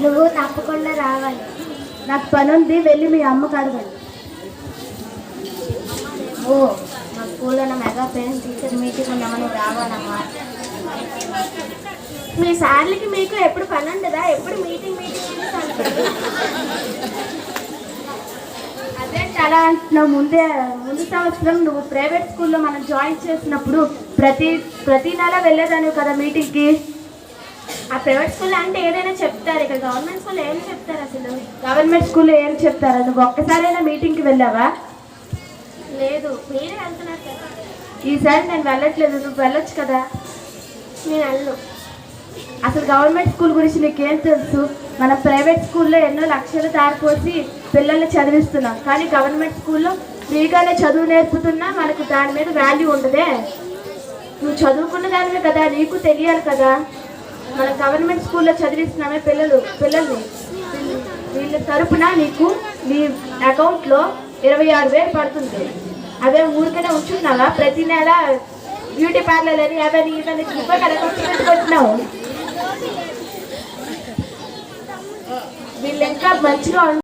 నువ్వు తప్పకుండా రావాలి. నాకు పని ఉంది, వెళ్ళి మీ అమ్మకు అడగండి. ఓ, మా స్కూల్లో మెగా పేరెంట్స్ టీచర్ మీటింగ్ ఉన్నామని రావాలమ్మా. మీ సార్లకి మీకు ఎప్పుడు పని ఉండదా? ఎప్పుడు మీటింగ్ అంటారు. అదేంటి అలా అంటున్నావు? ముందు సంవత్సరం నువ్వు ప్రైవేట్ స్కూల్లో మనం జాయిన్ చేసినప్పుడు ప్రతి నెల వెళ్ళేదానివి కదా మీటింగ్కి. ఆ ప్రైవేట్ స్కూల్ అంటే ఏదైనా చెప్తారు, ఇక్కడ గవర్నమెంట్ స్కూల్లో ఏం చెప్తారు అసలు? గవర్నమెంట్ స్కూల్లో ఏం చెప్తారా? నువ్వు ఒక్కసారైనా మీటింగ్కి వెళ్ళావా? లేదు, మీరే వెళ్తున్నారు కదా. ఈసారి నేను వెళ్ళట్లేదు, నువ్వు వెళ్ళొచ్చు కదా. నేను వెళ్ళను. అసలు గవర్నమెంట్ స్కూల్ గురించి నీకేం తెలుసు? మనం ప్రైవేట్ స్కూల్లో ఎన్నో లక్షలు దారిపోసి పిల్లల్ని చదివిస్తున్నాం, కానీ గవర్నమెంట్ స్కూల్లో ఫ్రీగానే చదువు నేర్పుతున్నా మనకు దాని మీద వాల్యూ ఉండదే. నువ్వు చదువుకున్న దానివే కదా, నీకు తెలియాలి కదా. మన గవర్నమెంట్ స్కూల్లో చదివిస్తున్నామే పిల్లల్ని. వీళ్ళ తరపున నీకు నీ అకౌంట్లో 26,000 పడుతుంది. అవే ఊరికనే ఉంచుతున్నావా? ప్రతి నెల బ్యూటీ పార్లర్ అని అవన్నీ ఇవన్నీ పెట్టుకుంటున్నావు. వీళ్ళు ఇంకా మంచిగా